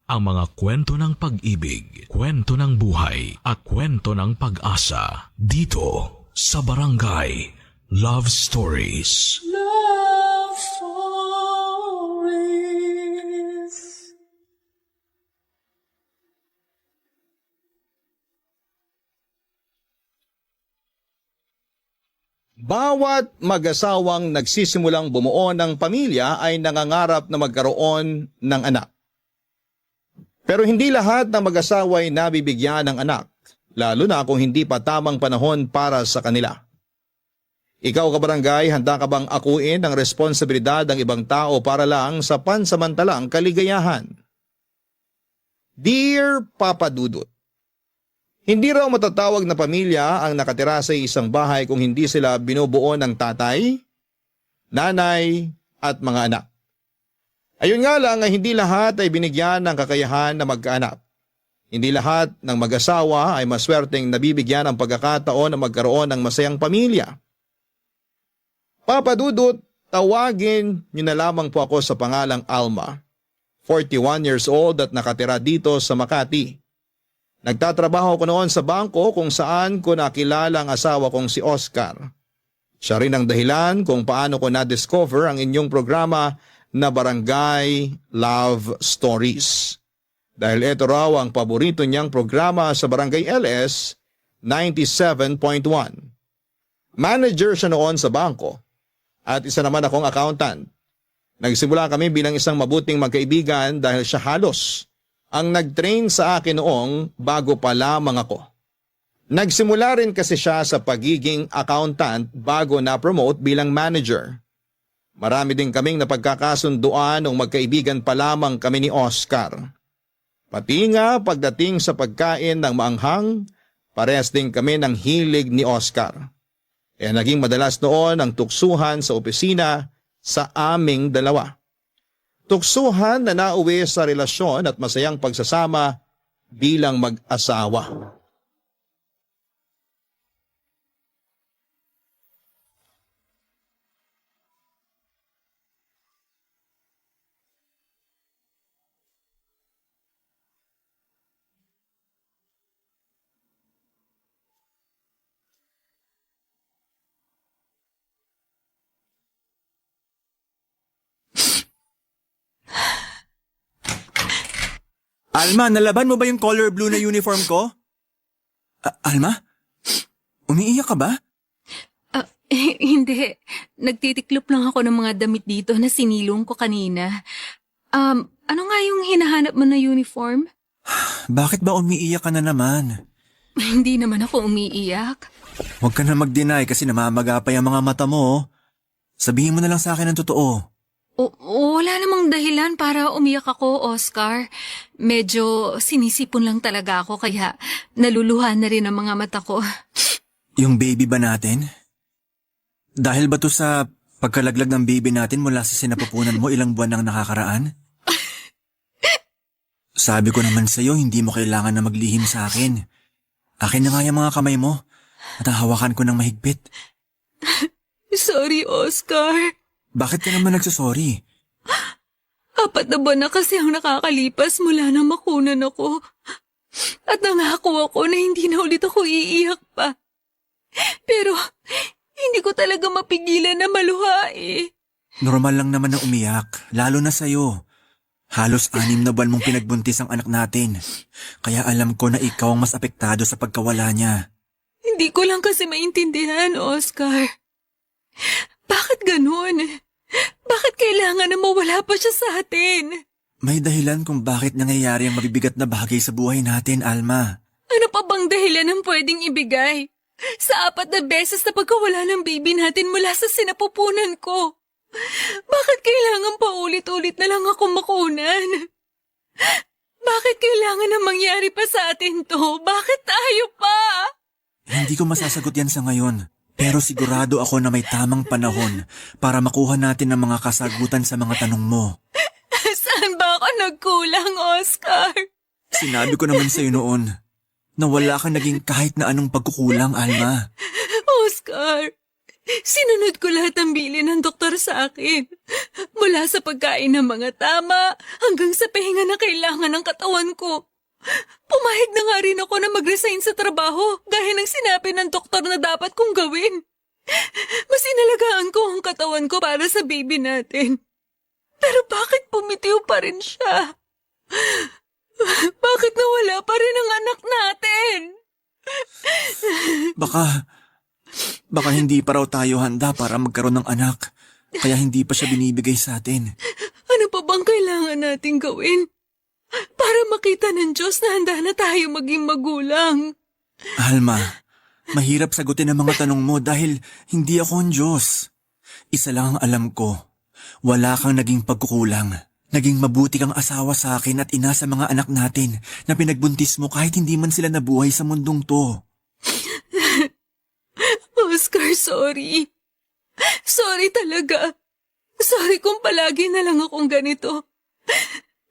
Ang mga kwento ng pag-ibig, kwento ng buhay, at kwento ng pag-asa dito sa Barangay Love Stories. Love Stories. Bawat mag-asawang nagsisimulang bumuo ng pamilya ay nangangarap na magkaroon ng anak. Pero hindi lahat ng mag-asawa ay nabibigyan ng anak, lalo na kung hindi pa tamang panahon para sa kanila. Ikaw kabarangay, handa ka bang akuin ang responsibilidad ng ibang tao para lang sa pansamantalang kaligayahan? Dear Papa Dudut, hindi raw matatawag na pamilya ang nakatira sa isang bahay kung hindi sila binubuo ng tatay, nanay at mga anak. Ayun nga lang ay hindi lahat ay binigyan ng kakayahan na magkaanak. Hindi lahat ng mag-asawa ay maswerteng nabibigyan ng pagkakataon na magkaroon ng masayang pamilya. Papa Dudut, tawagin niyo na lamang po ako sa pangalang Alma, 41 years old at nakatira dito sa Makati. Nagtatrabaho ko noon sa bangko kung saan ko nakilala ang asawa kong si Oscar. Siya rin ang dahilan kung paano ko na-discover ang inyong programa na Barangay Love Stories. Dahil ito raw ang paborito niyang programa sa Barangay LS 97.1. Manager siya noon sa bangko at isa naman akong accountant. Nagsimula kami bilang isang mabuting magkaibigan dahil siya halos ang nag-train sa akin noong bago pa lamang ako. Nagsimula rin kasi siya sa pagiging accountant bago na-promote bilang manager. Marami din kaming napagkakasunduan nung magkaibigan pa lamang kami ni Oscar. Pati nga pagdating sa pagkain ng maanghang, parehas din kami ng hilig ni Oscar. Kaya naging madalas noon ang tuksuhan sa opisina sa aming dalawa. Tuksuhan na nauwi sa relasyon at masayang pagsasama bilang mag-asawa. Alma, nalaban mo ba yung color blue na uniform ko? Alma? Umiiyak ka ba? Hindi. Nagtitiklop lang ako ng mga damit dito na sinilong ko kanina. Ano nga yung hinahanap mo na uniform? Bakit ba umiiyak ka na naman? Hindi naman ako umiiyak. Huwag ka na mag-deny kasi namamagapay ang mga mata mo. Sabihin mo na lang sa akin ang totoo. Wala namang dahilan para umiyak ako, Oscar. Medyo sinisipon lang talaga ako kaya naluluhan na rin ang mga mata ko. Yung baby ba natin? Dahil ba to sa pagkalaglag ng baby natin mula sa sinapupunan mo ilang buwan nang nakakaraan? Sabi ko naman sa'yo, hindi mo kailangan na maglihim sa akin. Akin na nga yung mga kamay mo at hahawakan ko ng mahigpit. Sorry, Oscar. Bakit ka naman nagsasorry? 4 na buwan na kasi ang nakakalipas mula na makunan ako. At nangako ako na hindi na ulit ako iiyak pa. Pero hindi ko talaga mapigilan na maluha eh. Normal lang naman na umiyak, lalo na sa'yo. Halos 6 na buwan mong pinagbuntis ang anak natin. Kaya alam ko na ikaw ang mas apektado sa pagkawala niya. Hindi ko lang kasi maintindihan, Oscar. Bakit ganun? Bakit kailangan na mawala pa siya sa atin? May dahilan kung bakit nangyayari ang mabibigat na bagay sa buhay natin, Alma. Ano pa bang dahilan ang pwedeng ibigay? Sa 4 na beses na pagkawala ng baby natin mula sa sinapupunan ko. Bakit kailangan pa ulit-ulit na lang ako makunan? Bakit kailangan na mangyari pa sa atin to? Bakit tayo pa? Hindi ko masasagot yan sa ngayon. Pero sigurado ako na may tamang panahon para makuha natin ang mga kasagutan sa mga tanong mo. Saan ba ako nagkulang, Oscar? Sinabi ko naman sa'yo noon na wala kang naging kahit na anong pagkukulang, Alma. Oscar, Sinunod ko lahat ng bilin ng doktor sa akin. Mula sa pagkain ng mga tama hanggang sa pahinga na kailangan ng katawan ko. Pumayag na nga rin ako na mag-resign sa trabaho gaya ng sinabi ng doktor na dapat kong gawin. Mas inalagaan ko ang katawan ko para sa baby natin. Pero bakit pumitiw pa rin siya? Bakit nawala pa rin ang anak natin? Baka hindi pa raw tayo handa para magkaroon ng anak, kaya hindi pa siya binibigay sa atin. Ano pa bang kailangan nating gawin? Para makita ng Diyos na handa na tayo maging magulang. Alma, mahirap sagutin ang mga tanong mo dahil hindi ako ang Diyos. Isa lang ang alam ko, wala kang naging pagkukulang. Naging mabuti kang asawa sa akin at ina sa mga anak natin na pinagbuntis mo kahit hindi man sila nabuhay sa mundong to. Oscar, sorry. Sorry talaga. Sorry kung palagi na lang akong ganito.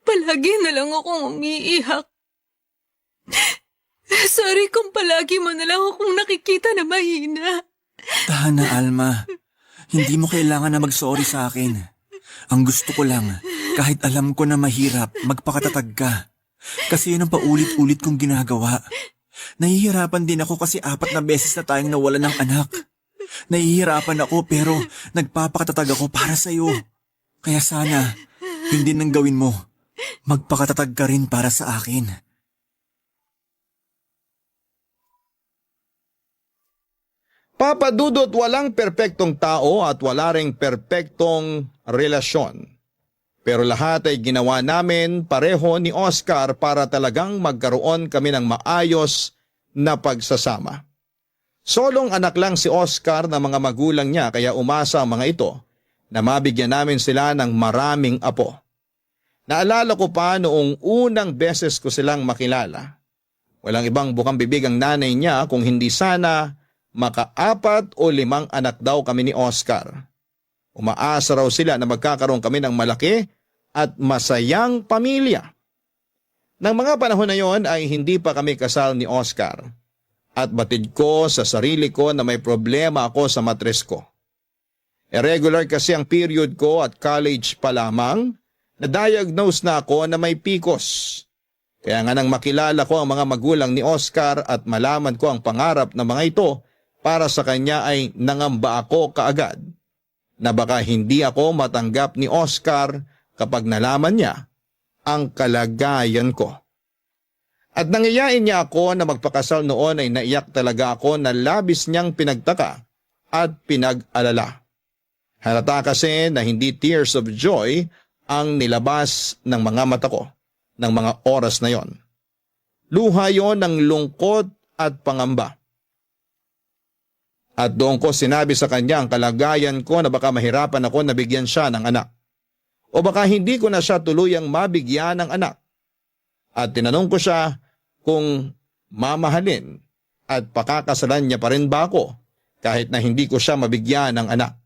Palagi na lang akong umiiyak. Sorry kung palagi mo na lang akong nakikita na mahina. Tahan na, Alma. Hindi mo kailangan na mag-sorry sa akin. Ang gusto ko lang, kahit alam ko na mahirap, magpakatatag ka. Kasi yun ang paulit-ulit kong ginagawa. Nahihirapan din ako kasi 4 na beses na tayong nawalan ng anak. Nahihirapan ako pero nagpapakatatag ako para sa'yo. Kaya sana, yun din ang gawin mo. Magpakatatag ka rin para sa akin. Papa Dudut, walang perpektong tao at wala ring perpektong relasyon. Pero lahat ay ginawa namin pareho ni Oscar para talagang magkaroon kami ng maayos na pagsasama. Solong anak lang si Oscar na mga magulang niya kaya umasa ang mga ito na mabigyan namin sila ng maraming apo. Naalala ko pa noong unang beses ko silang makilala. Walang ibang bukang bibig ang nanay niya kung hindi sana 4 o 5 anak daw kami ni Oscar. Umaasa raw sila na magkakaroon kami ng malaki at masayang pamilya. Nang mga panahon na yon ay hindi pa kami kasal ni Oscar. At batid ko sa sarili ko na may problema ako sa matres ko. Irregular kasi ang period ko at college pa lamang, na-diagnose na ako na may PCOS. Kaya nga nang makilala ko ang mga magulang ni Oscar at malaman ko ang pangarap ng mga ito, para sa kanya ay nangamba ako kaagad na baka hindi ako matanggap ni Oscar kapag nalaman niya ang kalagayan ko. At nangiyain niya ako na magpakasal noon ay naiyak talaga ako na labis niyang pinagtaka at pinag-alala. Halata kasi na hindi tears of joy ang nilabas ng mga mata ko ng mga oras na yon. Luha yon ng lungkot at pangamba. At doon ko sinabi sa kanya ang kalagayan ko na baka mahirapan ako na bigyan siya ng anak. O baka hindi ko na siya tuluyang mabigyan ng anak. At tinanong ko siya kung mamahalin at pakakasalan niya pa rin ba ako kahit na hindi ko siya mabigyan ng anak.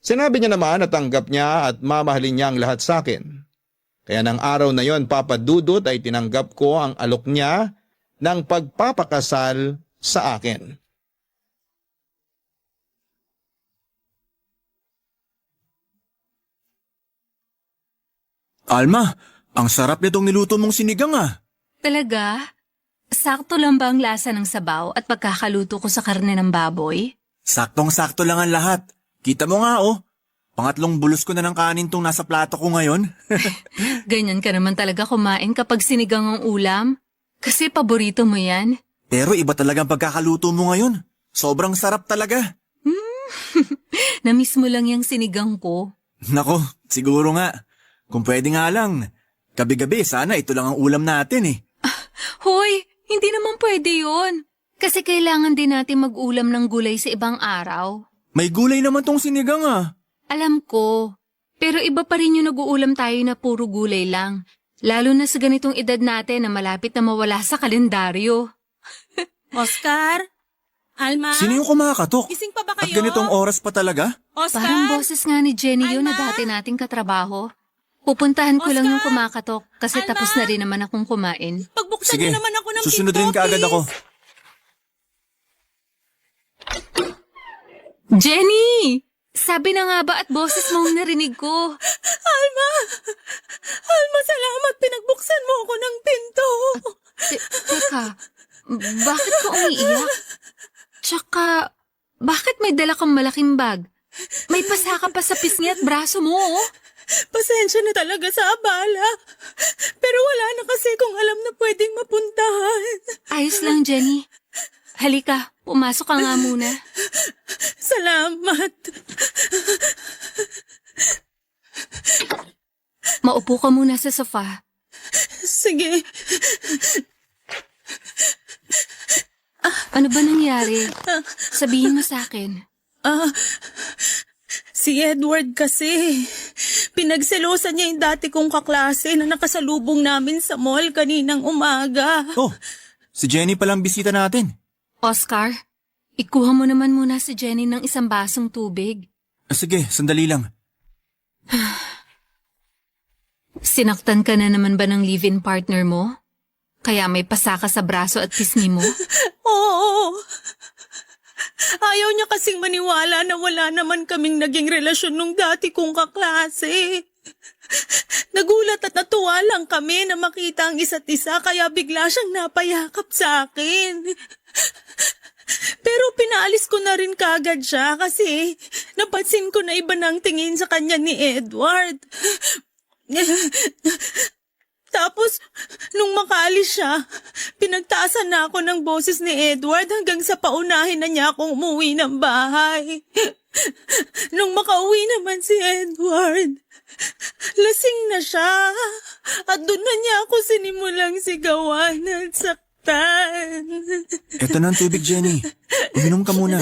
Sinabi niya naman na tanggap niya at mamahalin niya ang lahat sa akin. Kaya ng araw na yon, Papa Dudut, ay tinanggap ko ang alok niya ng pagpapakasal sa akin. Alma, ang sarap nitong niluto mong sinigang ah. Talaga? Sakto lang ba ang lasa ng sabaw at pagkakaluto ko sa karne ng baboy? Saktong-sakto lang ang lahat. Kita mo nga oh, pangatlong bulos ko na ng kanin tong nasa plato ko ngayon. Ganyan ka naman talaga kumain kapag sinigang ang ulam? Kasi paborito mo yan? Pero iba talagang pagkakaluto mo ngayon. Sobrang sarap talaga. Namiss mo lang yung sinigang ko. Nako, siguro nga. Kung pwede nga lang, gabi-gabi sana ito lang ang ulam natin eh. Hoy, hindi naman pwede yun. Kasi kailangan din natin mag-ulam ng gulay sa ibang araw. May gulay naman tong sinigang ah. Alam ko, pero iba pa rin yung nag-uulam tayo na puro gulay lang. Lalo na sa ganitong edad natin na malapit na mawala sa kalendaryo. Oscar? Alma? Sino yung kumakatok? Gising pa ba At kayo? ganitong oras pa talaga? Oscar? Parang boses nga ni Jenny yun na Alma? dati nating katrabaho. Pupuntahan ko lang yung Oscar? kumakatok kasi Alma? tapos na rin naman akong kumain. Pagbuksan Sige, niyo naman ako ng susunod pinto, rin kaagad please. ako. Jenny! Sabi na nga ba at boses mong narinig ko? Alma! Alma, salamat. Pinagbuksan mo ako ng pinto. Teka, bakit ka umiiyak? Tsaka, bakit may dala kang malaking bag? May pasa ka pa sa pisngi at braso mo, oh. Pasensya na talaga sa abala. Pero wala na kasi kung alam na pwedeng mapuntahan. Ayos lang, Jenny. Halika, pumasok ka nga muna. Salamat. Maupo ka muna sa sofa. Sige. Ano ba nangyari? Sabihin mo sa akin. Si Edward kasi. Pinagselosan niya yung dati kong kaklase na nakasalubong namin sa mall kaninang umaga. Oh, si Jenny palang bisita natin. Oscar, ikuha mo naman muna si Jenny ng isang basong tubig. Sige, sandali lang. Sinaktan ka na naman ba ng live-in partner mo? Kaya may pasa ka sa braso at pisngi mo? Oo. Ayaw niya kasing maniwala na wala naman kaming naging relasyon nung dati kong kaklase. Nagulat at natuwa lang kami na makita ang isa't isa kaya bigla siyang napayakap sa akin. Pero pinaalis ko na rin kagad siya kasi napansin ko na iba na ang tingin sa kanya ni Edward. Tapos, nung makaalis siya, pinagtaasan na ako ng boses ni Edward hanggang sa paunahin na niya akong umuwi ng bahay. Nung makauwi naman si Edward, lasing na siya at doon na niya ako sinimulang sigawan at saktan. Eto na ang tubig, Jenny. Uminom ka muna.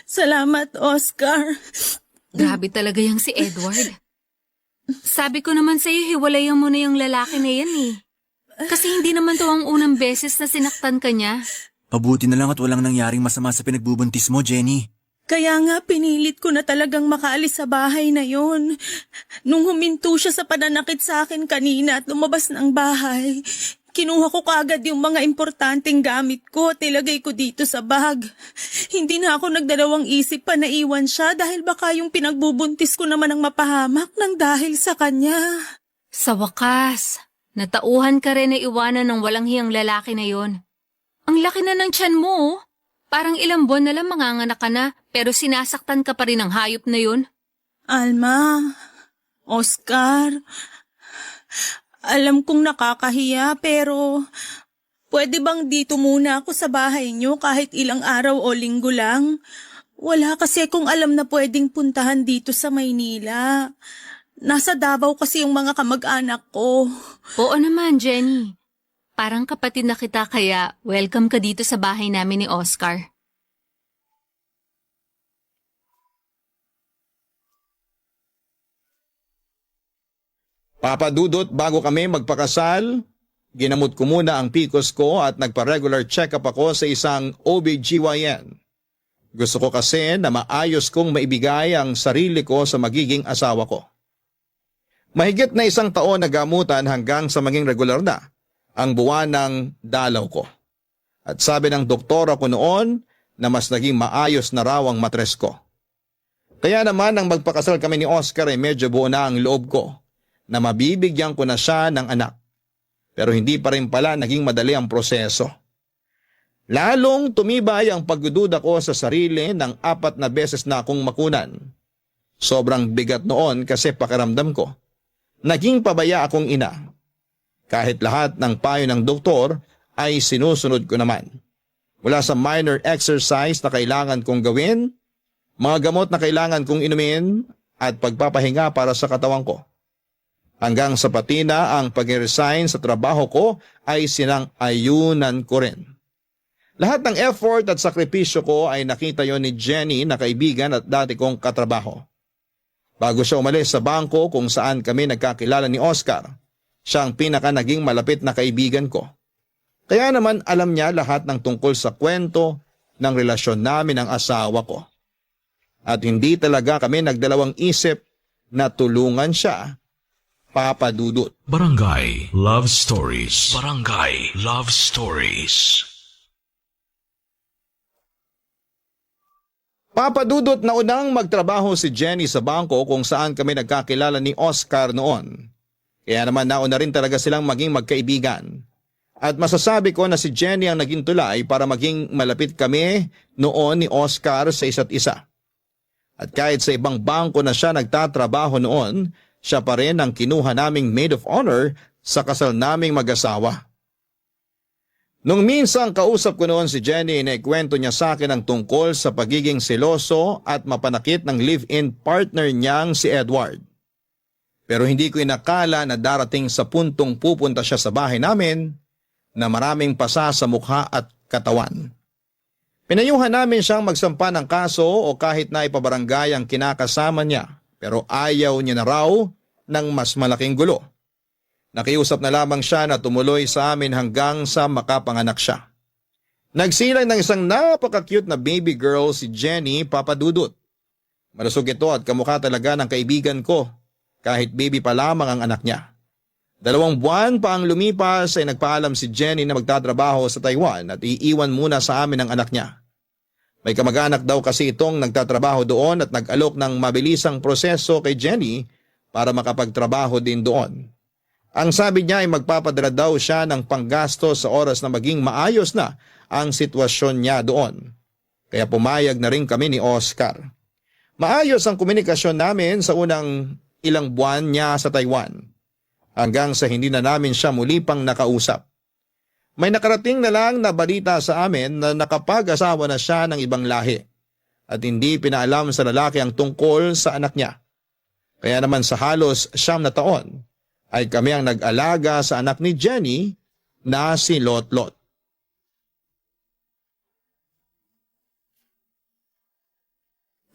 Salamat, Oscar. Grabe talaga yung si Edward. Sabi ko naman sa'yo, hiwalayan mo na yung lalaki na yan eh. Kasi hindi naman to ang unang beses na sinaktan ka niya. Pabuti na lang at walang nangyaring masama sa pinagbubuntis mo, Jenny. Kaya nga pinilit ko na talagang makaalis sa bahay na yon. Nung huminto siya sa pananakit sa akin kanina at lumabas ng bahay, kinuha ko kaagad yung mga importanteng gamit ko at nilagay ko dito sa bag. Hindi na ako nagdalawang isip pa na iwan siya dahil baka yung pinagbubuntis ko naman ang mapahamak ng dahil sa kanya. Sa wakas, natauhan ka rin na iwanan ng walang hiyang lalaki na yon. Ang laki na ng tiyan mo, oh. Parang ilang buwan na lang manganganak ka na, pero sinasaktan ka pa rin ng hayop na yun. Alma, Oscar, alam kong nakakahiya pero pwede bang dito muna ako sa bahay niyo kahit ilang araw o linggo lang? Wala kasi kung alam na pwedeng puntahan dito sa Maynila. Nasa Davao kasi yung mga kamag-anak ko. Oo naman, Jenny. Parang kapatid na kita kaya welcome ka dito sa bahay namin ni Oscar. Papa Dudut, bago kami magpakasal, ginamot ko muna ang PCOS ko at nagpa-regular check-up ako sa isang OBGYN. Gusto ko kasi na maayos kong maibigay ang sarili ko sa magiging asawa ko. Mahigit na 1 taon na gamutan hanggang sa maging regular na ang buwan ng dalaw ko. At sabi ng doktora ko noon na mas naging maayos na raw ang matres ko. Kaya naman nang magpakasal kami ni Oscar ay medyo buo na ang loob ko na mabibigyan ko na siya ng anak. Pero hindi pa rin pala naging madali ang proseso. Lalong tumibay ang pagdududa ko sa sarili ng 4 na beses na akong makunan. Sobrang bigat noon kasi pakiramdam ko. Naging pabaya akong ina. Kahit lahat ng payo ng doktor ay sinusunod ko naman. Mula sa minor exercise na kailangan kong gawin, mga gamot na kailangan kong inumin at pagpapahinga para sa katawan ko. Hanggang sa pati na ang pag-resign sa trabaho ko ay sinang-ayunan ko rin. Lahat ng effort at sakripisyo ko ay nakita yon ni Jenny na kaibigan at dati kong katrabaho. Bago siya umalis sa bangko kung saan kami nagkakilala ni Oscar, siya ang pinaka naging malapit na kaibigan ko. Kaya naman alam niya lahat ng tungkol sa kwento ng relasyon namin ng asawa ko. At hindi talaga kami nagdalawang isip na tulungan siya, Papa Dudut. Barangay Love Stories. Barangay Love Stories. Papadudot na unang magtrabaho si Jenny sa bangko kung saan kami nagkakilala ni Oscar noon. Kaya naman nauna rin talaga silang maging magkaibigan. At masasabi ko na si Jenny ang naging tulay para maging malapit kami noon ni Oscar sa isa't isa. At kahit sa ibang bangko na siya nagtatrabaho noon, siya pa rin ang kinuha naming maid of honor sa kasal naming mag-asawa. Nung minsan kausap ko noon si Jenny, naikwento niya sa akin ang tungkol sa pagiging seloso at mapanakit ng live-in partner niyang si Edward. Pero hindi ko inakala na darating sa puntong pupunta siya sa bahay namin na maraming pasa sa mukha at katawan. Pinayuhan namin siyang magsampa ng kaso o kahit na ipabarangay ang kinakasama niya, pero ayaw niya na raw ng mas malaking gulo. Nakiusap na lamang siya na tumuloy sa amin hanggang sa makapanganak siya. Nagsilang ng isang napaka-cute na baby girl si Jenny, Papadudot. Malusog ito at kamukha talaga ng kaibigan ko, kahit baby pa lamang ang anak niya. 2 buwan pa ang lumipas ay nagpaalam si Jenny na magtatrabaho sa Taiwan at iiwan muna sa amin ang anak niya. May kamag-anak daw kasi itong nagtatrabaho doon at nag-alok ng mabilisang proseso kay Jenny para makapagtrabaho din doon. Ang sabi niya ay magpapadala daw siya ng panggasto sa oras na maging maayos na ang sitwasyon niya doon. Kaya pumayag na rin kami ni Oscar. Maayos ang komunikasyon namin sa unang ilang buwan niya sa Taiwan. Hanggang sa hindi na namin siya muli pang nakausap. May nakarating na lang na balita sa amin na nakapag-asawa na siya ng ibang lahi at hindi pinaalam sa lalaki ang tungkol sa anak niya. Kaya naman sa halos 9 na taon ay kami ang nag-alaga sa anak ni Jenny na si Lotlot.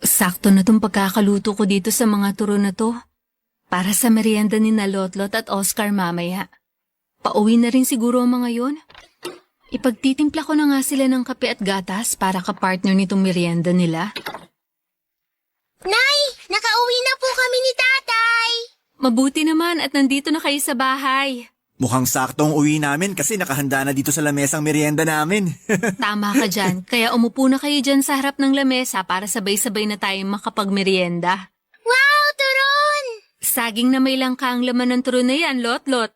Sakto na tong pagkakaluto ko dito sa mga turon na to. Para sa merienda ni na Lotlot at Oscar mamaya. Pauwi na rin siguro ang mga yon. Ipagtitimpla ko na nga sila ng kape at gatas para kapartner nitong merienda nila. Nay, nakauwi na po kami ni tatay. Mabuti naman at nandito na kayo sa bahay. Mukhang saktong uwi namin kasi nakahanda na dito sa lamesang merienda namin. Tama ka dyan, kaya umupo na kayo dyan sa harap ng lamesa para sabay-sabay na tayong makapagmerienda. Wow, turon! Saging na may langka ang laman ng turon na yan, Lotlot.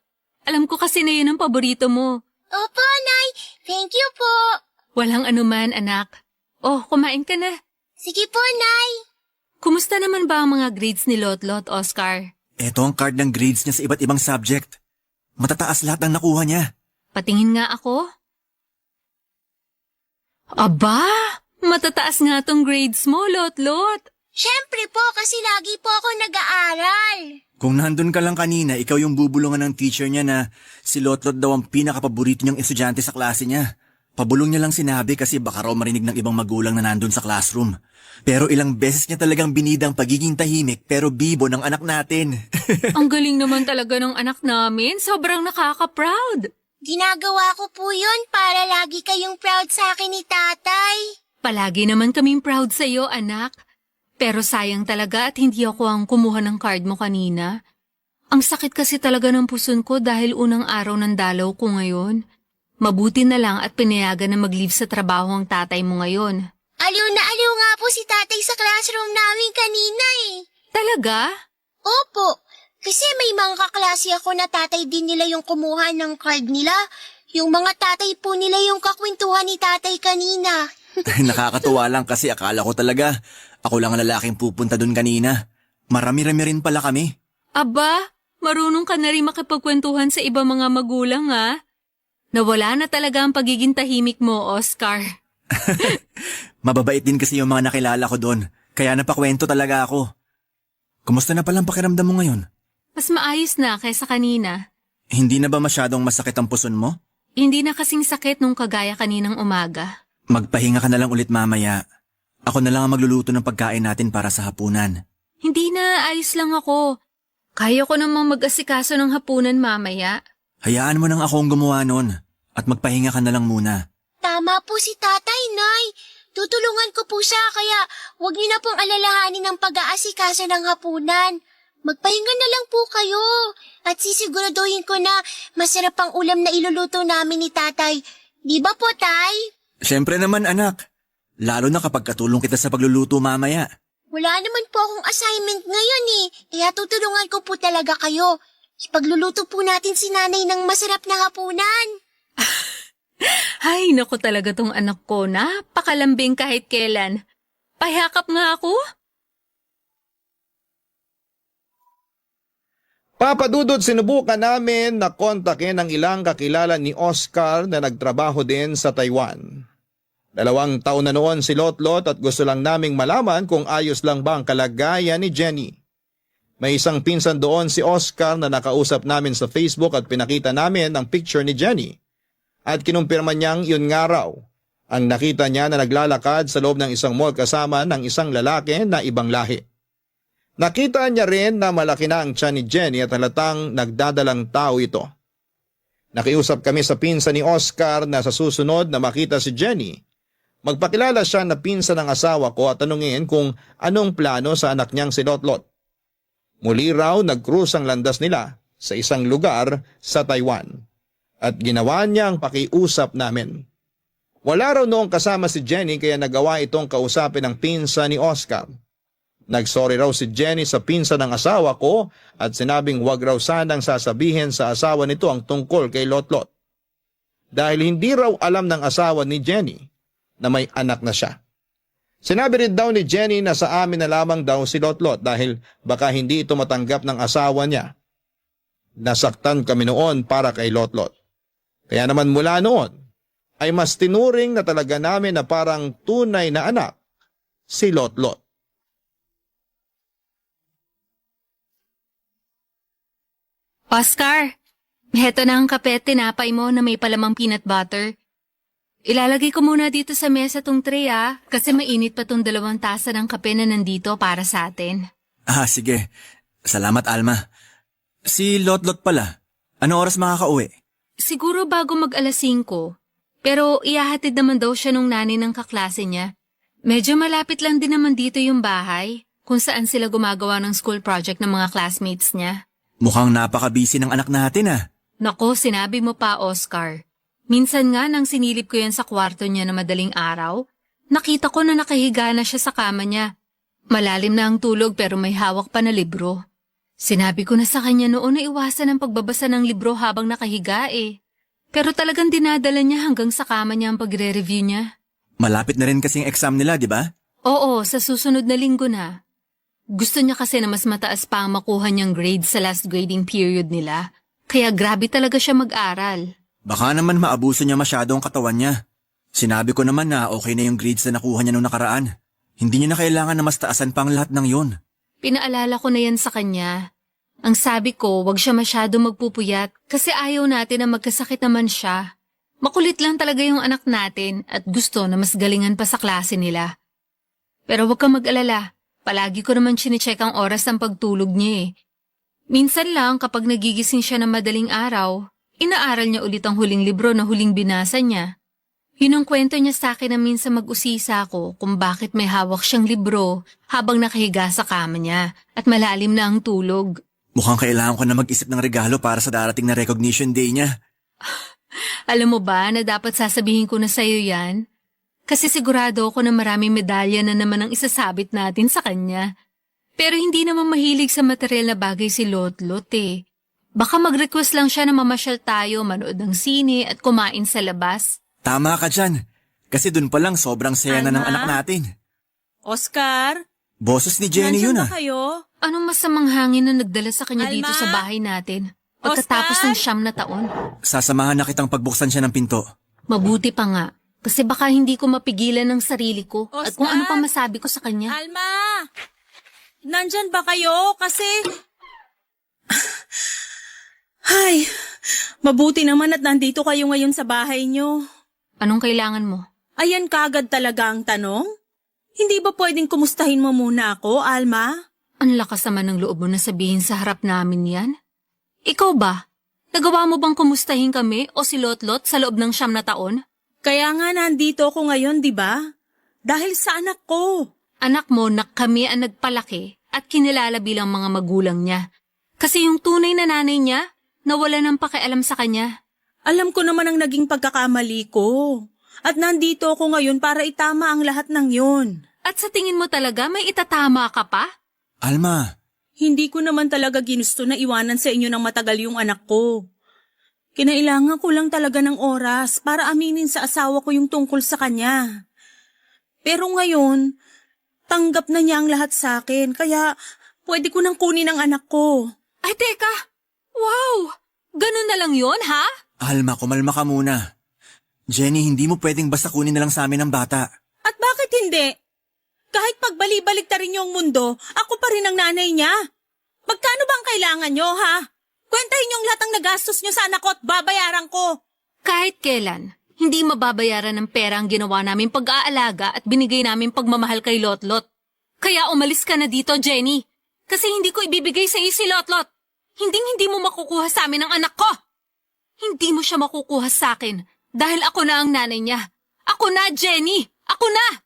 Alam ko kasi na yun ang paborito mo. Opo, Nay. Thank you po. Walang anuman, anak. Oh, kumain ka na. Sige po, Nay. Kumusta naman ba ang mga grades ni Lotlot, Oscar? Eto ang card ng grades niya sa iba't ibang subject. Matataas lahat ang nakuha niya. Patingin nga ako. Aba, matataas nga tong grades mo, Lotlot. Siyempre po kasi lagi po ako nag-aaral. Kung nandun ka lang kanina, ikaw yung bubulungan ng teacher niya na si Lotlot daw ang pinakapaborito niyang estudyante sa klase niya. Pabulong niya lang sinabi kasi baka raw marinig ng ibang magulang na nandun sa classroom. Pero ilang beses niya talagang binidang pagiging tahimik pero bibo ng anak natin. Ang galing naman talaga ng anak namin. Sobrang nakaka-proud. Ginagawa ko po yun para lagi kayong proud sa akin ni tatay. Palagi naman kaming proud sa iyo, anak. Pero sayang talaga at hindi ako ang kumuha ng card mo kanina. Ang sakit kasi talaga ng puson ko dahil unang araw ng dalaw ko ngayon. Mabuti na lang at pinayagan na mag-leave sa trabaho ang tatay mo ngayon. Aliw na aliw nga po si tatay sa classroom namin kanina eh. Talaga? Opo, kasi may mga kaklase ako na tatay din nila yung kumuha ng card nila. Yung mga tatay po nila yung kakwentuhan ni tatay kanina. Nakakatuwa lang kasi akala ko talaga ako lang ang lalaking pupunta dun kanina. Marami-rami rin pala kami. Aba, marunong ka na rin makipagkwentuhan sa iba mga magulang ha? Nawala na talaga ang pagiging tahimik mo, Oscar. Mababait din kasi yung mga nakilala ko doon, kaya napakwento talaga ako. Kumusta na palang pakiramdam mo ngayon? Mas maayos na kaysa kanina. Hindi na ba masyadong masakit ang puson mo? Hindi na kasing sakit nung kagaya kaninang umaga. Magpahinga ka na lang ulit mamaya. Ako na lang ang magluluto ng pagkain natin para sa hapunan. Hindi na, ayos lang ako. Kaya ko namang mag-asikaso ng hapunan mamaya. Hayaan mo nang ako ang gumawa nun at magpahinga ka na lang muna. Tama po si tatay, Nay. Tutulungan ko po siya kaya huwag niyo na pong alalahanin ang pag-aasikaso ng hapunan. Magpahinga na lang po kayo at sisiguraduhin ko na masarap ang ulam na iluluto namin ni tatay. Di ba po, tay? Siyempre naman anak. Lalo na kapag katulong kita sa pagluluto mamaya. Wala naman po akong assignment ngayon eh. Kaya tutulungan ko po talaga kayo. Ipagluluto po natin si nanay ng masarap na hapunan. Ay, naku talaga tong anak ko. Napakalambing kahit kailan. Pahakap nga ako. Papa Dudut, sinubukan namin na kontakin ang ilang kakilala ni Oscar na nagtrabaho din sa Taiwan. 2 taon na noon si Lotlot at gusto lang naming malaman kung ayos lang ba ang kalagayan ni Jenny. May isang pinsan doon si Oscar na nakausap namin sa Facebook at pinakita namin ang picture ni Jenny. At kinumpirma niyang yun nga raw. Ang nakita niya na naglalakad sa loob ng isang mall kasama ng isang lalaki na ibang lahi. Nakita niya rin na malaki na ang tiyan ni Jenny at halatang nagdadalang tao ito. Nakiusap kami sa pinsan ni Oscar na sa susunod na makita si Jenny, magpakilala siya na pinsan ng asawa ko at tanungin kung anong plano sa anak niyang si Lotlot. Muli raw nag-cruise ang landas nila sa isang lugar sa Taiwan at ginawa niya ang pakiusap namin. Wala raw noong kasama si Jenny kaya nagawa itong kausapin ng pinsan ni Oscar. Nagsorry raw si Jenny sa pinsan ng asawa ko at sinabing wag raw sanang sasabihin sa asawa nito ang tungkol kay Lotlot. Dahil hindi raw alam ng asawa ni Jenny na may anak na siya. Sinabi rin daw ni Jenny na sa amin na lamang daw si Lotlot dahil baka hindi ito matanggap ng asawa niya. Nasaktan kami noon para kay Lotlot. Kaya naman mula noon ay mas tinuring na talaga namin na parang tunay na anak si Lotlot. Oscar, heto na ang kape at tinapay mo na may palamang peanut butter. Ilalagay ko muna dito sa mesa tong tray kasi mainit pa tong 2 tasa ng kape na nandito para sa atin. Sige. Salamat, Alma. Si Lotlot pala. Ano oras makakauwi? Siguro bago mag-alas 5, pero ihahatid naman daw siya nung nanay ng kaklase niya. Medyo malapit lang din naman dito yung bahay, kung saan sila gumagawa ng school project ng mga classmates niya. Mukhang napaka-busy ng anak natin Nako, sinabi mo pa, Oscar. Minsan nga nang sinilip ko yan sa kwarto niya na madaling araw, nakita ko na nakahiga na siya sa kama niya. Malalim na ang tulog pero may hawak pa na libro. Sinabi ko na sa kanya noon na iwasan ang pagbabasa ng libro habang nakahiga Pero talagang dinadala niya hanggang sa kama niya ang pagre-review niya. Malapit na rin kasing exam nila, di ba? Oo, sa susunod na linggo na. Gusto niya kasi na mas mataas pa ang makuha niyang grade sa last grading period nila. Kaya grabe talaga siya mag-aral. Baka naman maabuso niya masyado ang katawan niya. Sinabi ko naman na okay na yung grades na nakuha niya nung nakaraan. Hindi niya na kailangan na mas taasan pa ang lahat ng yun. Pinaalala ko na yan sa kanya. Ang sabi ko, wag siya masyado magpupuyat kasi ayaw natin na magkasakit naman siya. Makulit lang talaga yung anak natin at gusto na mas galingan pa sa klase nila. Pero wag kang mag-alala. Palagi ko naman chinecheck ang oras ng pagtulog niya Minsan lang kapag nagigising siya ng madaling araw, inaaral niya ulit ang huling libro na huling binasa niya. Yun ang kwento niya sa akin na minsan mag-usisa ako kung bakit may hawak siyang libro habang nakahiga sa kama niya at malalim na ang tulog. Mukhang kailangan ko na mag-isip ng regalo para sa darating na recognition day niya. Alam mo ba na dapat sasabihin ko na sa'yo yan? Kasi sigurado ako na maraming medalya na naman ang isasabit natin sa kanya. Pero hindi naman mahilig sa material na bagay si Lotlot Baka mag-request lang siya na mamasyal tayo, manood ng sine at kumain sa labas. Tama ka dyan. Kasi dun pa lang sobrang saya na ng anak natin. Oscar? Boses ni Jenny yun Nandiyan ba kayo? Anong masamang hangin na nagdala sa kanya Alma? dito sa bahay natin? Pagkatapos ng 9 na taon. Sasamahan na kitang pagbuksan siya ng pinto. Mabuti pa nga. Kasi baka hindi ko mapigilan ng sarili ko at kung ano pa masabi ko sa kanya. Alma! Nandyan ba kayo? Kasi... Ay, mabuti naman at nandito kayo ngayon sa bahay niyo. Anong kailangan mo? Ayan kagad talaga ang tanong? Hindi ba pwedeng kumustahin mo muna ako, Alma? Ang lakas naman ng loob mo na sabihin sa harap namin yan. Ikaw ba? Nagawa mo bang kumustahin kami o si Lotlot sa loob ng 9 na taon? Kaya nga nandito ako ngayon, di ba? Dahil sa anak ko. Anak mo na kami ang nagpalaki at kinilala bilang mga magulang niya. Kasi yung tunay na nanay niya, nawala ng pakialam sa kanya. Alam ko naman ang naging pagkakamali ko. At nandito ako ngayon para itama ang lahat ng yun. At sa tingin mo talaga may itatama ka pa? Alma, Hindi ko naman talaga ginusto na iwanan sa inyo ng matagal yung anak ko. Kinailangan ko lang talaga ng oras para aminin sa asawa ko yung tungkol sa kanya. Pero ngayon, tanggap na niya ang lahat sa akin, kaya pwede ko nang kunin ang anak ko. Ay, teka! Wow! Ganun na lang yon, ha? Alma, kumalma ka muna. Jenny, hindi mo pwedeng basta kunin na lang sa amin ang bata. At bakit hindi? Kahit pagbali-balik ta rin yung mundo, ako pa rin ang nanay niya. Magkano bang kailangan nyo, ha? Kwentahin niyo ang lahat ng nagastos niyo sa anak ko at babayaran ko. Kahit kailan, hindi mababayaran ng pera ang ginawa namin pag-aalaga at binigay namin pagmamahal kay Lotlot. Kaya umalis ka na dito, Jenny. Kasi hindi ko ibibigay sa iyo si Lotlot. Hindi mo makukuha sa amin ang anak ko. Hindi mo siya makukuha sa akin dahil ako na ang nanay niya. Ako na, Jenny! Ako na!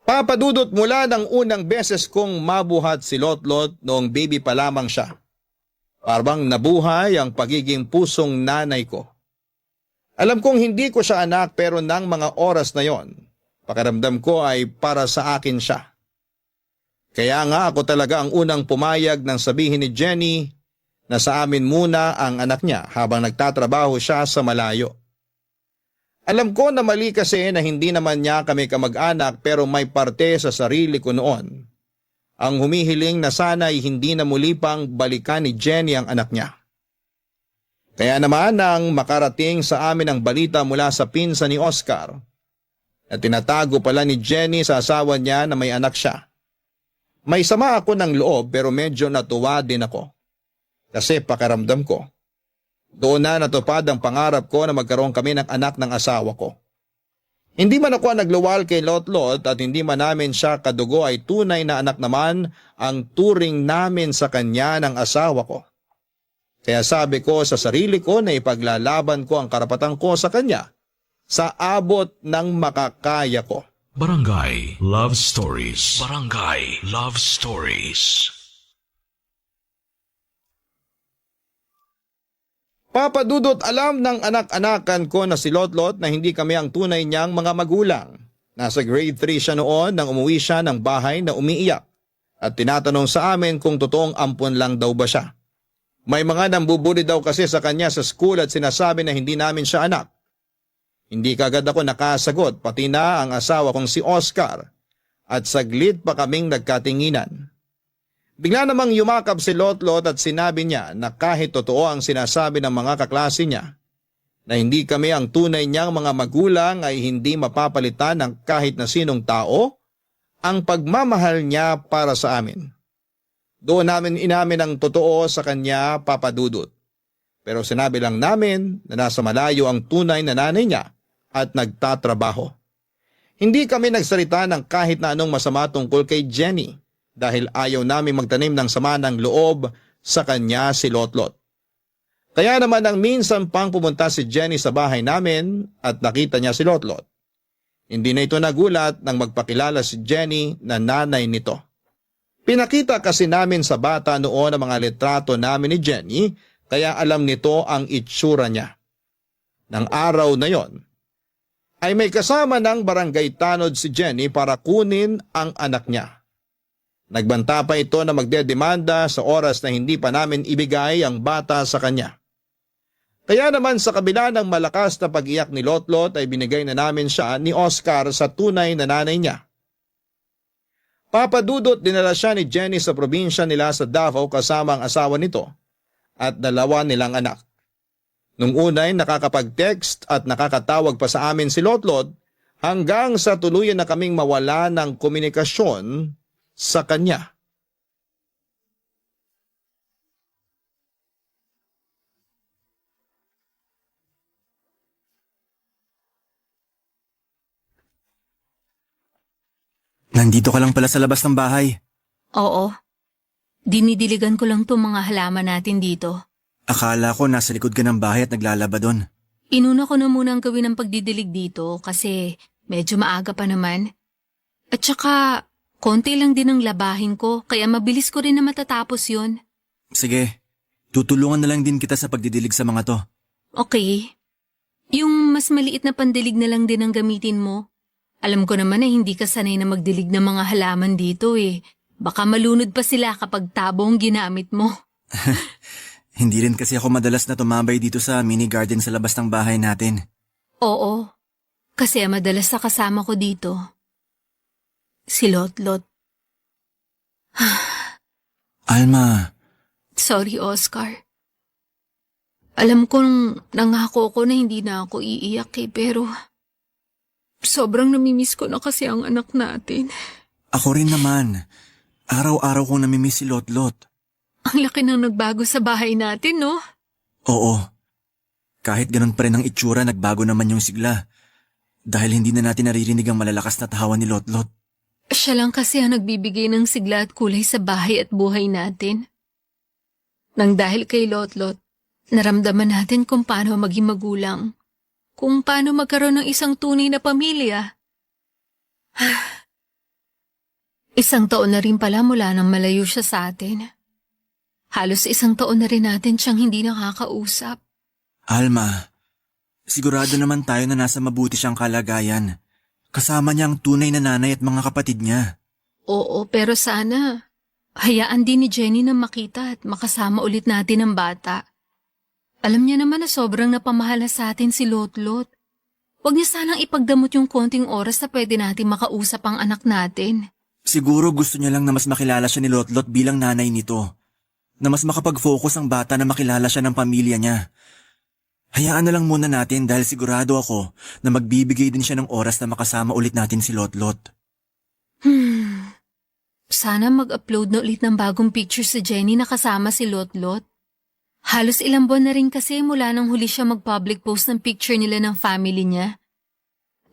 Papadudot mula ng unang beses kong mabuhat si Lotlot noong baby pa lamang siya. Parang nabuhay ang pagiging pusong nanay ko. Alam kong hindi ko siya anak pero nang mga oras na yon, pakiramdam ko ay para sa akin siya. Kaya nga ako talaga ang unang pumayag nang sabihin ni Jenny na sa amin muna ang anak niya habang nagtatrabaho siya sa malayo. Alam ko na mali kasi na hindi naman niya kami kamag-anak pero may parte sa sarili ko noon. Ang humihiling na sana'y hindi na muli pang balikan ni Jenny ang anak niya. Kaya naman nang makarating sa amin ang balita mula sa pinsan ni Oscar na tinatago pala ni Jenny sa asawa niya na may anak siya. May sama ako ng loob pero medyo natuwa din ako. Kasi pakiramdam ko, doon na natupad ang pangarap ko na magkaroon kami ng anak ng asawa ko. Hindi man ako nagluwal kay Lotlot at hindi man namin siya kadugo ay tunay na anak naman ang turing namin sa kanya ng asawa ko. Kaya sabi ko sa sarili ko na ipaglalaban ko ang karapatan ko sa kanya sa abot ng makakaya ko. Barangay Love Stories. Barangay Love Stories. Papadudot alam ng anak-anakan ko na si Lotlot na hindi kami ang tunay niyang mga magulang. Nasa grade 3 siya noon nang umuwi siya ng bahay na umiiyak at tinatanong sa amin kung totoong ampon lang daw ba siya. May mga nambubuli daw kasi sa kanya sa school at sinasabi na hindi namin siya anak. Hindi kagad ako nakasagot pati na ang asawa kong si Oscar at saglit pa kaming nagkatinginan. Bigla namang yumakap si Lotlot at sinabi niya na kahit totoo ang sinasabi ng mga kaklase niya, na hindi kami ang tunay niyang mga magulang ay hindi mapapalitan ng kahit na sinong tao ang pagmamahal niya para sa amin. Doon namin inamin ang totoo sa kanya, Papadudot. Pero sinabi lang namin na nasa malayo ang tunay na nanay niya at nagtatrabaho. Hindi kami nagsalita ng kahit na anong masama tungkol kay Jenny. Dahil ayaw namin magtanim ng sama ng loob sa kanya si Lotlot. Kaya naman nang minsan pang pumunta si Jenny sa bahay namin at nakita niya si Lotlot. Hindi na ito nagulat nang magpakilala si Jenny na nanay nito. Pinakita kasi namin sa bata noon ang mga litrato namin ni Jenny kaya alam nito ang itsura niya. Nang araw na yon, ay may kasama ng barangay tanod si Jenny para kunin ang anak niya. Nagbanta pa ito na magdedemanda sa oras na hindi pa namin ibigay ang bata sa kanya. Kaya naman sa kabila ng malakas na pag-iyak ni Lotlot ay binigay na namin siya ni Oscar sa tunay na nanay niya. Papadudot dinala siya ni Jenny sa probinsya nila sa Davao kasama ang asawa nito at 2 nilang anak. Nung unay nakakapag-text at nakakatawag pa sa amin si Lotlot hanggang sa tuluyan na kaming mawala ng komunikasyon sa kanya. Nandito ka lang pala sa labas ng bahay. Oo. Dinidiligan ko lang itong mga halaman natin dito. Akala ko nasa likod ka ng bahay at naglalaba doon. Inuna ko na muna ang gawin ng pagdidilig dito kasi medyo maaga pa naman. At saka, Konti lang din ang labahin ko, kaya mabilis ko rin na matatapos yun. Sige, tutulungan na lang din kita sa pagdidilig sa mga to. Okay. Yung mas maliit na pandilig na lang din ang gamitin mo. Alam ko naman na hindi ka sanay na magdilig ng mga halaman dito eh. Baka malunod pa sila kapag tabo ang ginamit mo. Hindi rin kasi ako madalas na tumambay dito sa mini garden sa labas ng bahay natin. Oo, kasi ang madalas na kasama ko dito, si Lotlot. Alma, Sorry, Oscar. Alam kong nangako ko na hindi na ako iiyak pero sobrang namimiss ko na kasi ang anak natin. ako rin naman. Araw-araw kong namimiss si Lotlot. Ang laki ng nagbago sa bahay natin, no? Oo. Kahit ganun pa rin ang itsura, nagbago naman yung sigla. Dahil hindi na natin naririnig ang malalakas na tawa ni Lotlot. Siya lang kasi ang nagbibigay ng sigla at kulay sa bahay at buhay natin. Nang dahil kay Lotlot, naramdaman natin kung paano maging magulang. Kung paano magkaroon ng isang tunay na pamilya. Isang taon na rin pala mula nang malayo siya sa atin. Halos isang taon na rin natin siyang hindi nakakausap. Alma, sigurado naman tayo na nasa mabuti siyang kalagayan. Kasama niya ang tunay na nanay at mga kapatid niya. Oo, pero sana hayaan din ni Jenny na makita at makasama ulit natin ang bata. Alam niya naman na sobrang napamahal na sa atin si Lotlot. Huwag niya sanang ipagdamot yung konting oras na pwede natin makausap ang anak natin. Siguro gusto niya lang na mas makilala siya ni Lotlot bilang nanay nito. Na mas makapag-focus ang bata na makilala siya ng pamilya niya. Hayaan na lang muna natin dahil sigurado ako na magbibigay din siya ng oras na makasama ulit natin si Lotlot. Sana mag-upload na ulit ng bagong picture si Jenny na kasama si Lotlot. Halos ilang buwan na rin kasi mula nang huli siya mag-public post ng picture nila ng family niya.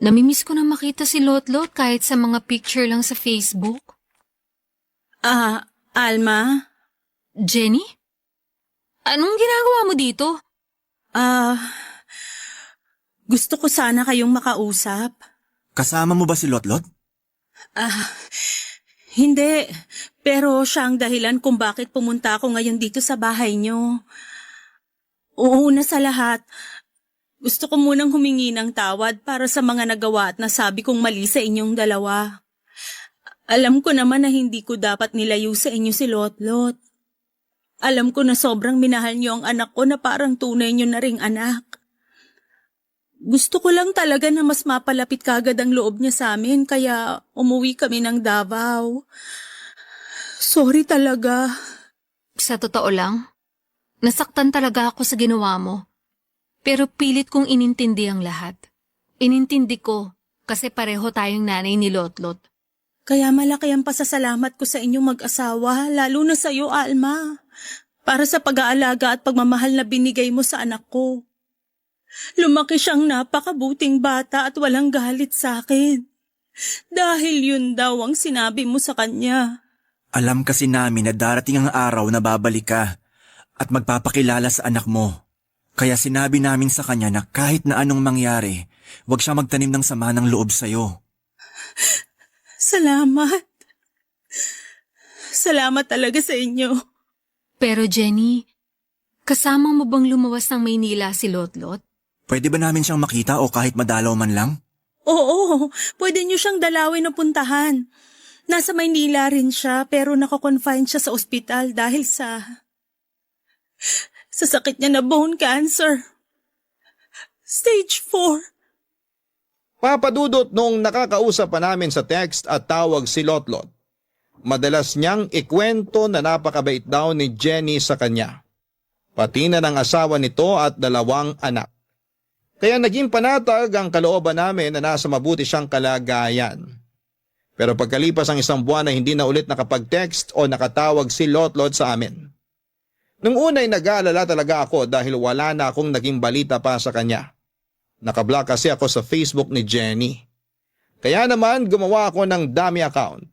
Namimiss ko na makita si Lotlot kahit sa mga picture lang sa Facebook. Alma? Jenny? Anong ginagawa mo dito? Gusto ko sana kayong makausap. Kasama mo ba si Lotlot? Hindi, pero siya ang dahilan kung bakit pumunta ako ngayon dito sa bahay niyo. Una sa lahat, gusto ko munang humingi ng tawad para sa mga nagawa at nasabi kong mali sa inyong dalawa. Alam ko naman na hindi ko dapat nilayo sa inyo si Lotlot. Alam ko na sobrang minahal niyo ang anak ko na parang tunay niyo na ring anak. Gusto ko lang talaga na mas mapalapit kagad ang loob niya sa amin kaya umuwi kami ng Davao. Sorry talaga. Sa totoo lang, nasaktan talaga ako sa ginawa mo. Pero pilit kong inintindi ang lahat. Inintindi ko kasi pareho tayong nanay ni Lotlot. Kaya malaki ang pasasalamat ko sa inyong mag-asawa, lalo na sa iyo, Alma. Para sa pag-aalaga at pagmamahal na binigay mo sa anak ko. Lumaki siyang napakabuting bata at walang galit sa akin. Dahil yun daw ang sinabi mo sa kanya. Alam kasi namin na darating ang araw na babalik ka at magpapakilala sa anak mo. Kaya sinabi namin sa kanya na kahit na anong mangyari, huwag siya magtanim ng sama ng loob sa'yo. Salamat. Salamat talaga sa inyo. Pero Jenny, kasama mo bang lumawas ng Maynila si Lotlot? Pwede ba namin siyang makita o kahit madalaw man lang? Oo, pwede niyo siyang dalawin o puntahan. Nasa Maynila rin siya pero nako-confine siya sa ospital dahil sa sakit niya na bone cancer. Stage 4. Papadudot noong nakakausap pa namin sa text at tawag si Lotlot. Madalas niyang ikwento na napakabait daw ni Jenny sa kanya. Pati na ng asawa nito at 2 anak. Kaya naging panatag ang kalooban namin na nasa mabuti siyang kalagayan. Pero pagkalipas ang 1 buwan na hindi na ulit nakapag-text o nakatawag si Lotlot sa amin. Nung una'y nag-aalala talaga ako dahil wala na akong naging balita pa sa kanya. Nakablock kasi ako sa Facebook ni Jenny. Kaya naman gumawa ako ng dummy account.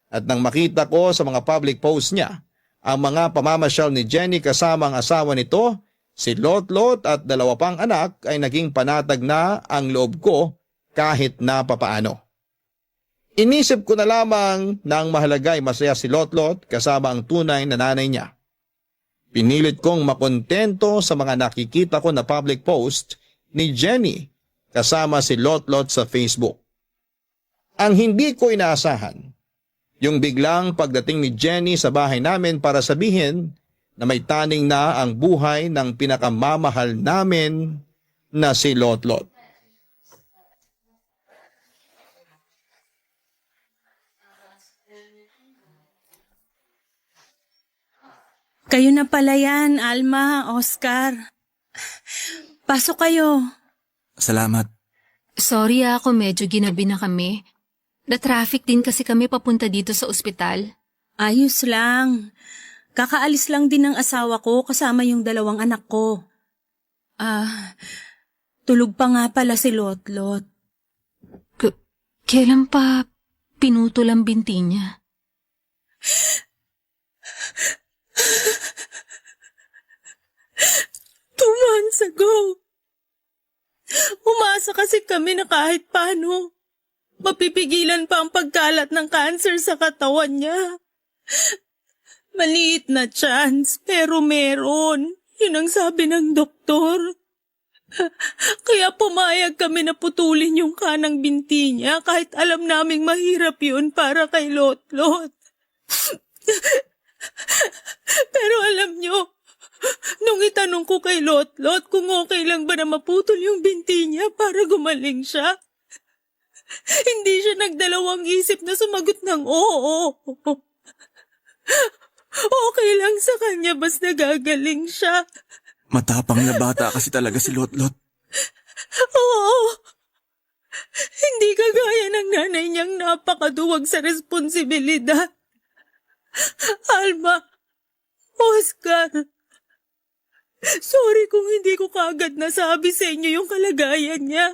At nang makita ko sa mga public posts niya, ang mga pamamasyal ni Jenny kasama ang asawa nito, si Lotlot at 2 pang anak ay naging panatag na ang loob ko kahit na papaano. Inisip ko na lamang na ang mahalaga ay masaya si Lotlot kasama ang tunay na nanay niya. Pinilit kong makontento sa mga nakikita ko na public post ni Jenny kasama si Lotlot sa Facebook. Ang hindi ko inaasahan, yung biglang pagdating ni Jenny sa bahay namin para sabihin na may taning na ang buhay ng pinakamamahal namin na si Lotlot. Kayo na pala yan, Alma, Oscar. Pasok kayo. Salamat. Sorry kung medyo ginabi na kami. Na-traffic din kasi kami papunta dito sa ospital. Ayos lang. Kakaalis lang din ng asawa ko kasama yung 2 anak ko. Tulog pa nga pala si Lotlot. Kailan pa pinutol ang binti niya? Two months ago. Umasa kasi kami na kahit paano, mapipigilan pa ang pagkalat ng cancer sa katawan niya. Maliit na chance, pero meron. Yun ang sabi ng doktor. Kaya pumayag kami na putulin yung kanang binti niya kahit alam naming mahirap yun para kay Lotlot. Pero alam nyo, nung itanong ko kay Lotlot kung okay lang ba na maputol yung binti niya para gumaling siya, hindi siya nagdalawang isip na sumagot ng oo. Okay lang sa kanya basta gagaling siya. Matapang na bata kasi talaga si Lotlot. Oo. Hindi kagaya ng nanay niyang napakaduwag sa responsibilidad. Alma, Oscar, sorry kung hindi ko kaagad nasabi sa inyo yung kalagayan niya.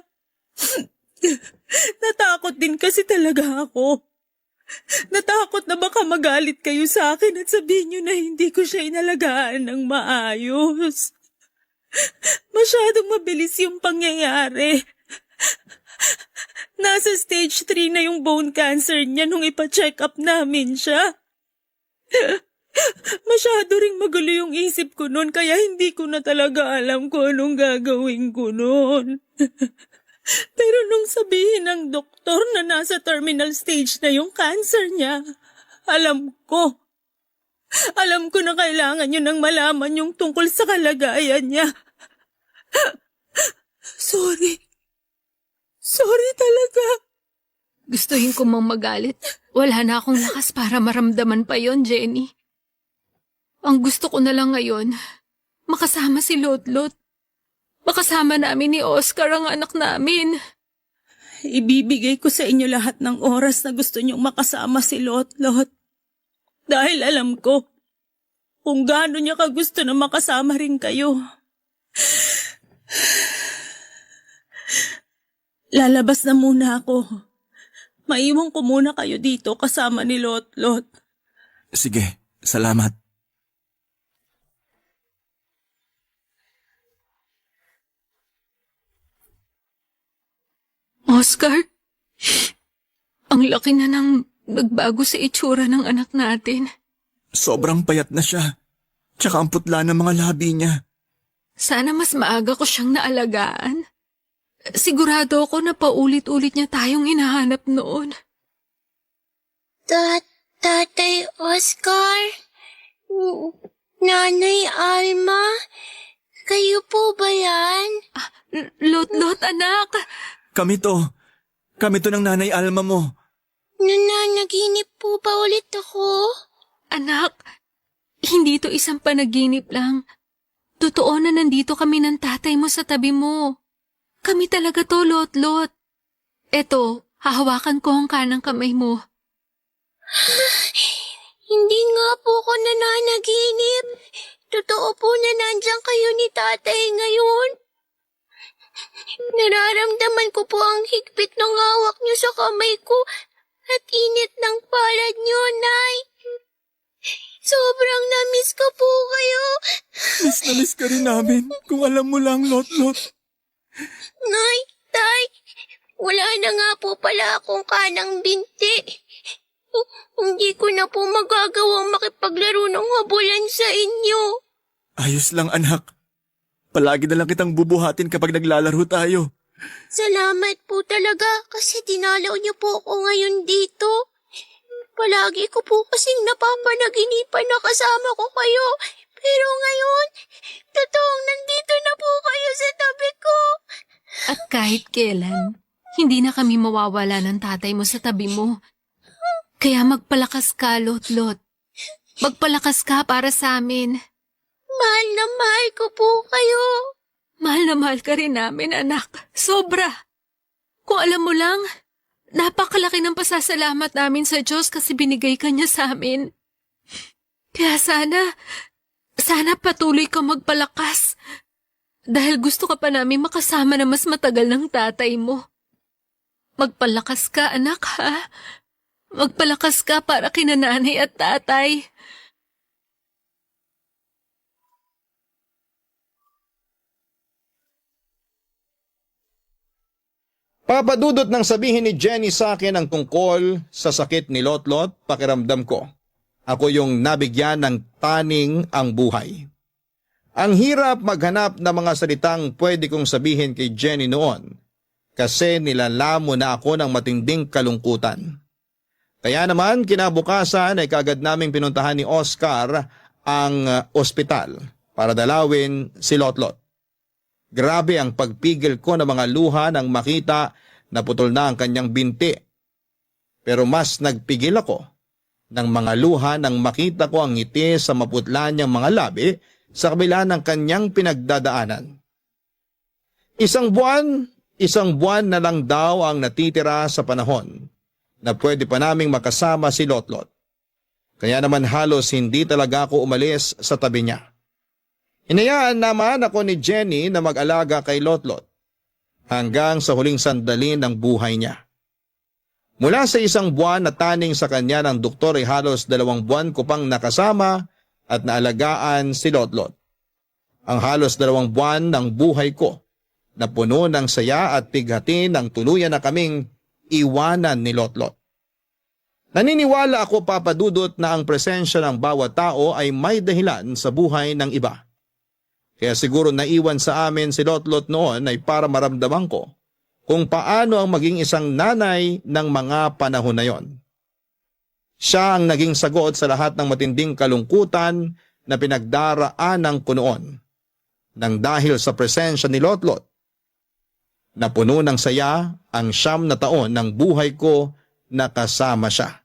Natakot din kasi talaga ako. Natakot na baka magalit kayo sa akin at sabihin niyo na hindi ko siya inalagaan ng maayos. Masyadong mabilis yung pangyayari. Nasa stage 3 na yung bone cancer niya nung ipa-check up namin siya. Masyado ring magulo yung isip ko noon kaya hindi ko na talaga alam kung anong gagawin ko noon. Pero nung sabihin ng doktor na nasa terminal stage na yung cancer niya, alam ko. Alam ko na kailangan niyo nang malaman yung tungkol sa kalagayan niya. Sorry. Sorry talaga. Gustuhin ko mang magalit. Wala na akong lakas para maramdaman pa yon, Jenny. Ang gusto ko na lang ngayon, makasama si Lotlot. Makasama namin ni Oscar ang anak namin. Ibibigay ko sa inyo lahat ng oras na gusto niyong makasama si Lotlot. Dahil alam ko kung gaano niya kagusto na makasama rin kayo. Lalabas na muna ako. Maiwan ko muna kayo dito kasama ni Lotlot. Sige, salamat. Oscar, ang laki na nang nagbago sa itsura ng anak natin. Sobrang payat na siya. Tsaka ang putla ng mga labi niya. Sana mas maaga ko siyang naalagaan. Sigurado ako na paulit-ulit niya tayong hinahanap noon. Tatay Oscar? Nanay Alma? Kayo po ba yan? Lot, anak. Kami to ng nanay Alma mo. Nananaginip po ba ulit ako? Anak, hindi to isang panaginip lang. Totoo na nandito kami ng tatay mo sa tabi mo. Kami talaga to, Lot. Eto, hahawakan ko ang kanang kamay mo. Hindi nga po ako nananaginip. Totoo po na nandiyan kayo ni tatay ngayon. Nararamdaman ko po ang higpit ng hawak niyo sa kamay ko at init ng palad niyo, Nay. Sobrang na-miss ko po kayo. Miss na miss ka rin namin kung alam mo lang, Lotlot. Nay, Tay, Wala na nga po pala akong kanang binti. Hindi ko na po magagawang makipaglaro ng habulan sa inyo. Ayos lang anak. Palagi na lang kitang bubuhatin kapag naglalaro tayo. Salamat po talaga kasi dinalaw niyo po ako ngayon dito. Palagi ko po kasing napapanaginipan na kasama ko kayo. Pero ngayon, totoong nandito na po kayo sa tabi ko. At kahit kailan, hindi na kami mawawala ng tatay mo sa tabi mo. Kaya magpalakas ka, Lot-Lot. Magpalakas ka para sa amin. Mahal na mahal ko po kayo. Mahal na mahal ka rin namin, anak. Sobra. Kung alam mo lang, napakalaki ng pasasalamat namin sa Diyos kasi binigay ka niya sa amin. Kaya sana patuloy ka magpalakas. Dahil gusto ka pa namin makasama na mas matagal ng tatay mo. Magpalakas ka, anak, ha? Magpalakas ka para kina nanay at tatay. Papadudot nang sabihin ni Jenny sa akin ang tungkol sa sakit ni Lot-Lot, pakiramdam ko. Ako yung nabigyan ng taning ang buhay. Ang hirap maghanap ng mga salitang pwede kong sabihin kay Jenny noon kasi nilalamo na ako ng matinding kalungkutan. Kaya naman kinabukasan ay kagad naming pinuntahan ni Oscar ang ospital para dalawin si Lot-Lot. Grabe ang pagpigil ko ng mga luha nang makita na putol na ang kanyang binti. Pero mas nagpigil ako ng mga luha nang makita ko ang ngiti sa maputla niyang mga labi sa kabila ng kanyang pinagdadaanan. Isang buwan na lang daw ang natitira sa panahon na pwede pa naming makasama si Lot-Lot. Kaya naman halos hindi talaga ako umalis sa tabi niya. Hinayaan naman ako ni Jenny na mag-alaga kay Lot-Lot hanggang sa huling sandali ng buhay niya. Mula sa 1 buwan na taning sa kanya ng doktor ay halos 2 buwan ko pang nakasama at naalagaan si Lot-Lot. Ang halos 2 buwan ng buhay ko na puno ng saya at pighati ng tuluyan na kaming iwanan ni Lot-Lot. Naniniwala ako, papadudot, na ang presensya ng bawat tao ay may dahilan sa buhay ng iba. Kaya siguro naiwan sa amin si Lot-Lot noon ay para maramdaman ko kung paano ang maging isang nanay ng mga panahon na yon. Siya ang naging sagot sa lahat ng matinding kalungkutan na pinagdaraanan ko noon. Nang dahil sa presensya ni Lot-Lot, na puno ng saya ang 9 na taon ng buhay ko na kasama siya.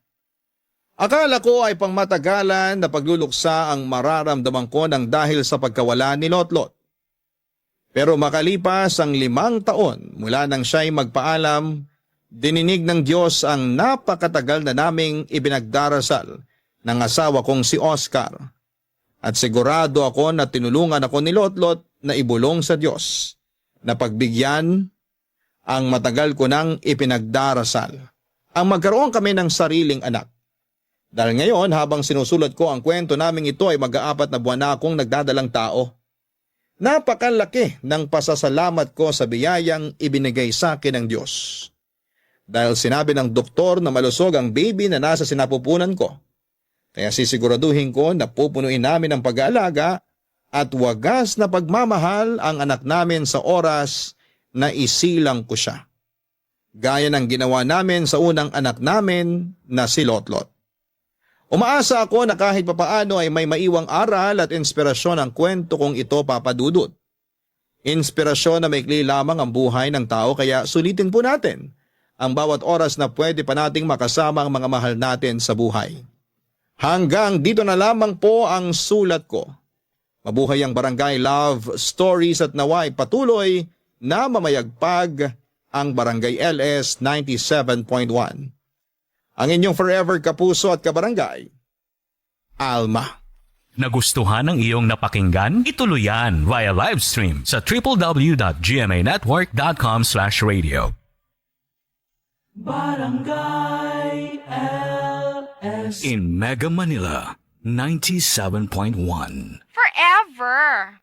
Akala ko ay pangmatagalan na pagluluksa ang mararamdaman ko nang dahil sa pagkawala ni Lot-Lot. Pero makalipas ang 5 taon mula nang siya'y magpaalam, dininig ng Diyos ang napakatagal na naming ibinagdarasal ng asawa kong si Oscar. At sigurado ako na tinulungan ako ni Lot-Lot na ibulong sa Diyos na pagbigyan ang matagal ko nang ipinagdarasal. Ang magkaroon kami ng sariling anak. Dahil ngayon, habang sinusulat ko ang kwento naming ito ay mag-4 na buwan na akong nagdadalang tao. Napakalaki ng pasasalamat ko sa biyayang ibinigay sa akin ng Diyos. Dahil sinabi ng doktor na malusog ang baby na nasa sinapupunan ko. Kaya sisiguraduhin ko na pupunuin namin ang pag-aalaga at wagas na pagmamahal ang anak namin sa oras na isilang ko siya. Gaya ng ginawa namin sa unang anak namin na si Lot-Lot. Umaasa ako na kahit papaano ay may maiwang aral at inspirasyon ang kwento kong ito, papadudot. Inspirasyon na maikli lamang ang buhay ng tao, kaya sulitin po natin ang bawat oras na pwede pa nating makasama ang mga mahal natin sa buhay. Hanggang dito na lamang po ang sulat ko. Mabuhay ang Barangay Love Stories at naway patuloy na mamayagpag ang Barangay LS 97.1. Ang inyong forever kapuso at kabarangay, Alma. Nagustuhan ng iyong napakinggan? Ituloy yan via live stream sa www.gmanetwork.com/radio. Barangay LS in Mega Manila 97.1. Forever.